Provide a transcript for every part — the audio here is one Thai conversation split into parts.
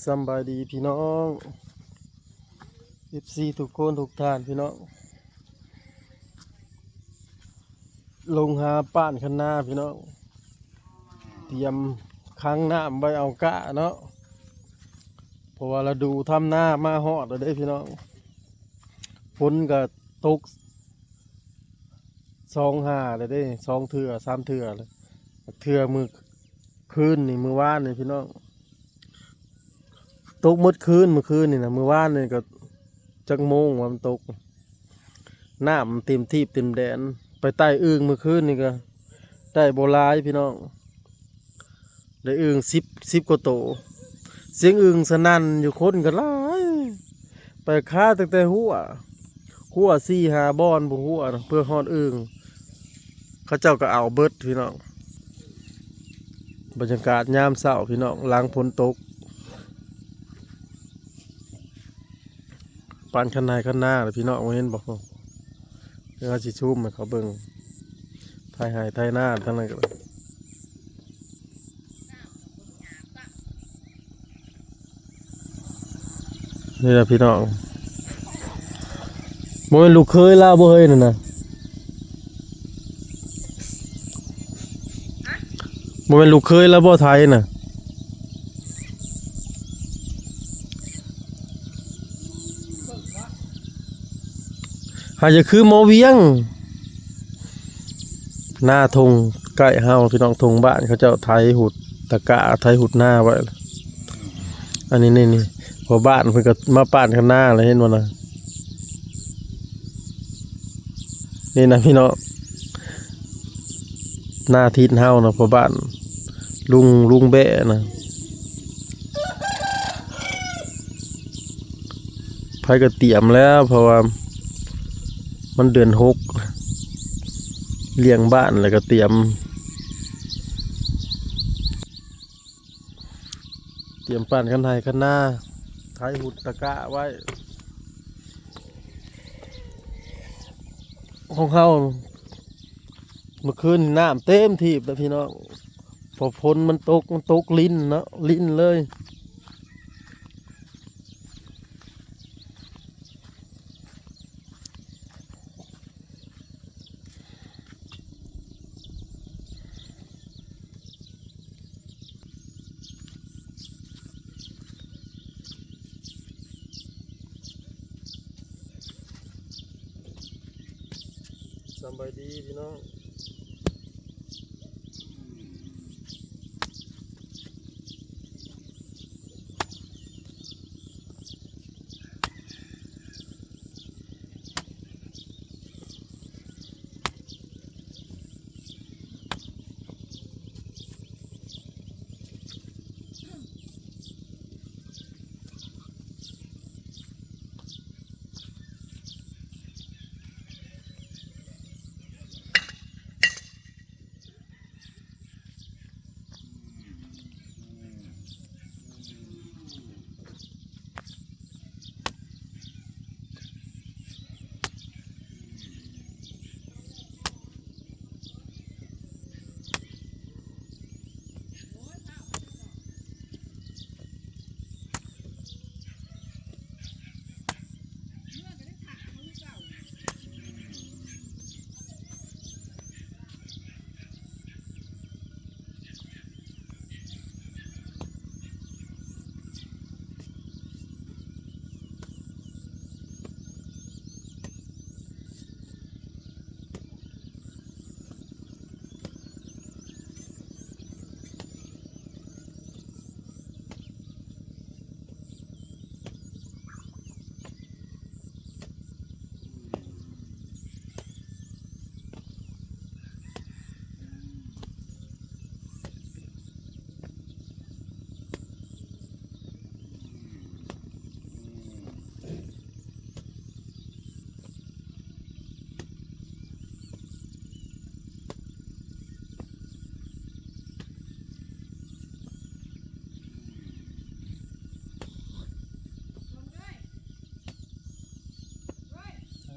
สำบายดีพี่น้องFCทุกคนทุกท่านพี่น้องลงหาป้านคันนาพี่น้องเตรียมค้างน้ำไว้เอากะเนาะเพราะว่าเราดูทำหน้ามาฮอดแล้วเด้พี่น้องฝนก็ตก2 หาเลยเด้2 เทื่อ3 เทื่อเลยเทื่อมือคืนนี่มือวานนี่พี่น้องตกหมดคืนเมื่อคืนนี่นะมือวานนี่ก็จักโมงว่ามันตกน้ำมันเต็มที่เต็มแดนไปใต้อึ่งเมื่อคืนนี่ก็ได้โบราณพี่น้องได้อึ่งสิบกว่าโตเสียงอึ่งสนั่นอยู่คนกันหลายไปค้าตั้งแต่หัว4-5บอนบุหัวเพื่อฮอดอึ่งเขาเจ้าก็เอาเบิดพี่น้องบรรยากาศยามเช้าพี่น้องหลังฝนตกปานคันหน้าเลยพี่น้องเห็นบอกเดี๋ยวสิชุ่มให้เขาเบิ่งไทยหายไทยหน้าทั้งนั้นก็นี่แหละพี่น้องโมยลูกเคยลาบ่เฮยนั่นนะโมยลูกเคยลาบ่ไทยน่ะหาจะคือโมเวียงหน้าทงใกล้เฮาพี่น้องทงบ้านเขาเจ้าไทยหุดตะกะไทยหุดหน้าไว้อันนี้นี่พอบ้านเพิ่นก็มาป้านข้างหน้าเลยเห็นบ่นะนี่นะพี่น้องหน้าทิศเฮานะพอบ้านลุงแบะนะไผก็เตรียมแล้วเพราะว่ามันเดือน6เลี้ยงบ้านแล้วก็เตรียมป้านคันไทยคันหน้าไทยหุดตะกะไว้ของเขาเมื่อคืนน้ำเต็มที่แล้วพี่น้องพอฝนมันตกลิ้นเนาะลิ้นเลยสบายดีพี่น้อง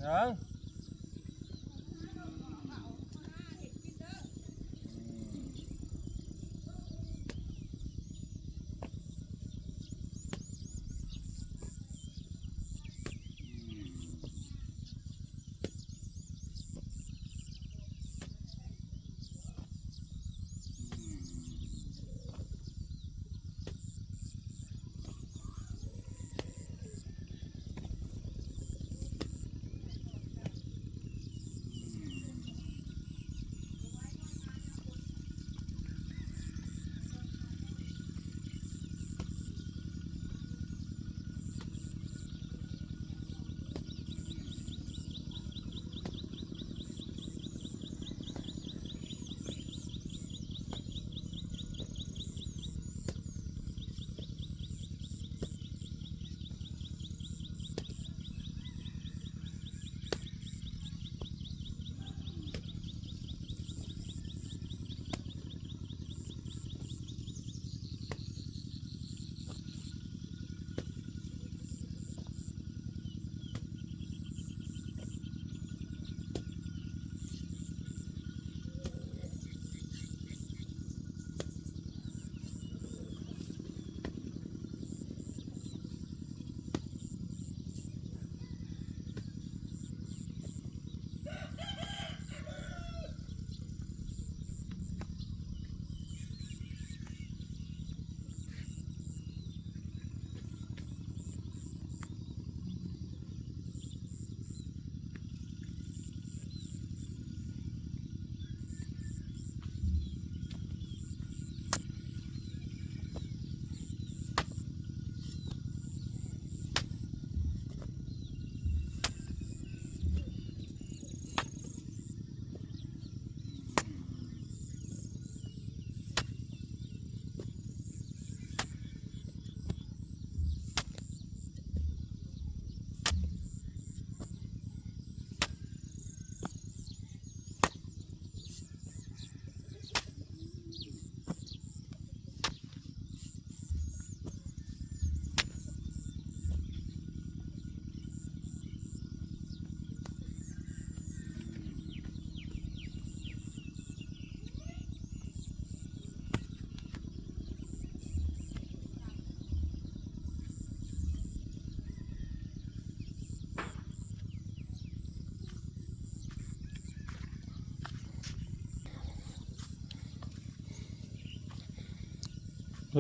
ยัง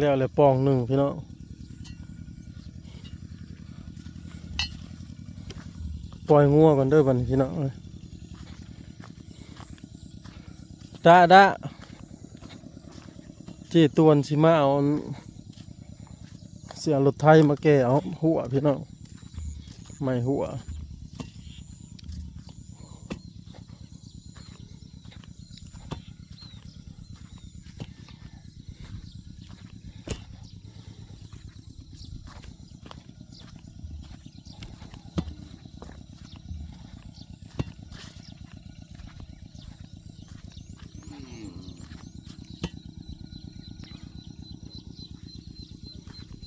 แล้วเลยปองหนึ่งพี่น้องปล่อยงัวกันเด้อบัดนี้พี่น้องด้าเจตวนสิมาเอาเสียรถไทยมาแก่เอาหัวพี่น้องไม่หัว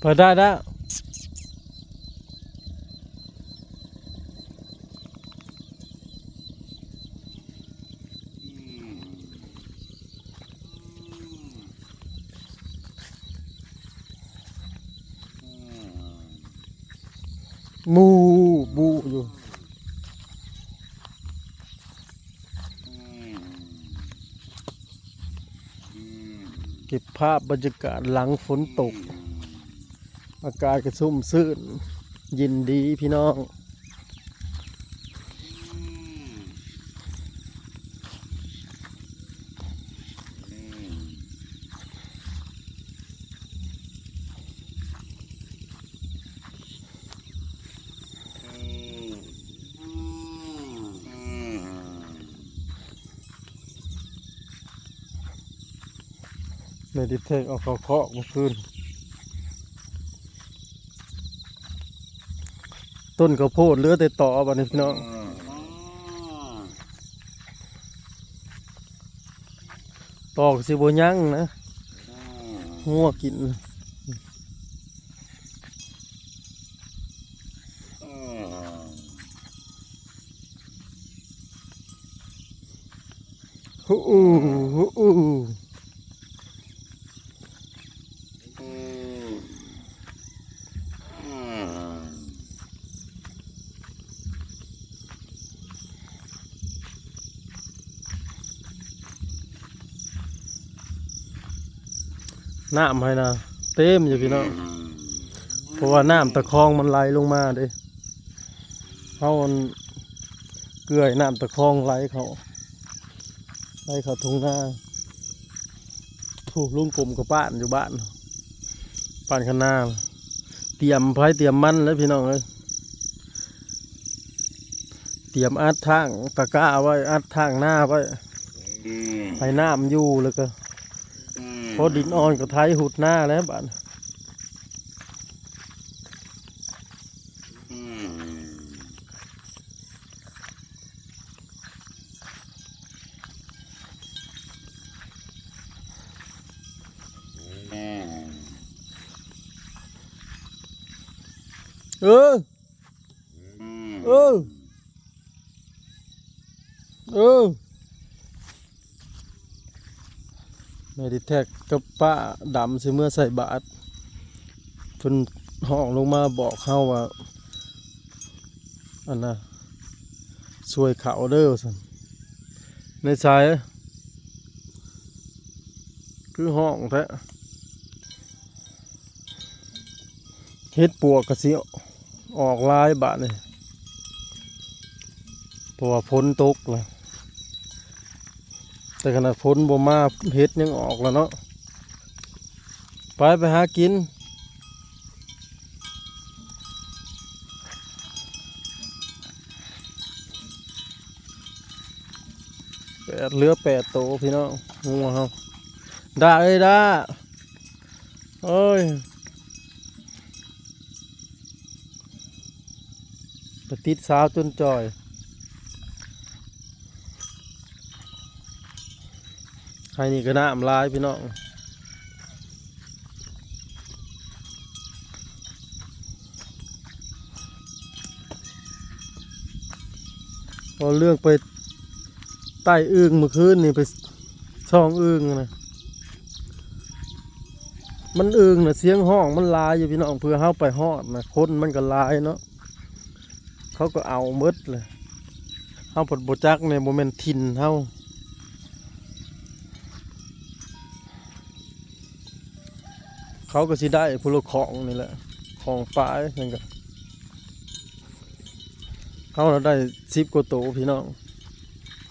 พอได้มูบูอยู่เก็บภาพบรรยากาศหลังฝนตกอากาศก็ชุ่มชื่นเย็นดีพี่น้องในดิเทกเอาเขาเคาะเมื่อคืนต้นข้าวโพดเหลือแต่ต่อบัดนี้พี่น้องตอกสิบ่ยั้งนะงัวกินฮู้ฮู้น้ำให้นะเต็มอยู่พี่น้องเพราะว่าน้ำตะคองมันไหลลงมาเด้เขาเกลือน้ำตะคองไหลเขาทุ่งนาถูกลุงกลมกับป้านอยู่บ้านป้านข้างหน้าเตรียมไผ่เตรียมมันแล้วพี่น้องเลยเตรียมอัดทางตะกร้าไว้อัดทางหน้าไว้ให้น้ำอยู่แล้วก็พอดินอ่อนก็ไถหุดหน้าแล้วบ้านเออไม่ได้แท็กกับป้าดำสิเมื่อใส่บาตรเพิ่นห้องลงมาบอกเขาว่าอันน่ะช่วยเขาเด้อสันในสายคือห้องแท้เฮ็ดปวกกระเสียออกลายบาทเลยเพราะว่าฝนตกเลยแต่ขนาดฝนบ่มาเฮ็ดยังออกแล้วเนาะไปหากินเหลือ8 โตพี่น้องงัวเฮาด่าเอ้ยด่าเอ้ยไปติดสาวจนจ่อยให้นี่ก็น้ำลายพี่น้องพอเรื่องไปใต้อึ่งเมื่อคืนนี่ไปช่องอึ่งนะมันอึ่งนะเสียงห้องมันลายอยู่พี่น้องเพื่อเข้าไปฮอดนะคนมันก็ลายเนาะเขาก็เอาหมดเลยเข้าผดโบจักในโมเมนต์ทินเข้า เขาก็สิได้ผู้ละของนี่แหละของปลายนั่นก็เขาเราได้10 กว่าโตพี่น้อง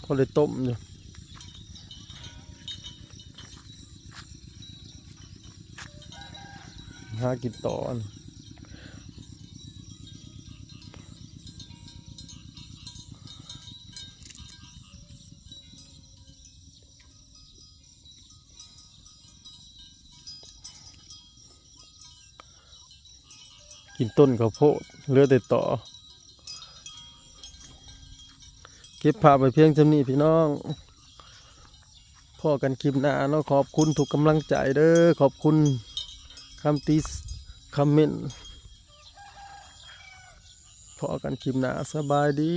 เขาเลยต้มอยู่หากินต่อนะกินต้นข้าวโพดเหลือแต่ต่อเก็บภาพไปเพียงเท่านี้พี่น้องพ่อกันคลิปหน้าเนาะขอบคุณทุกกำลังใจเด้อขอบคุณคำติคอมเมนต์พอกันคลิปหน้าสบายดี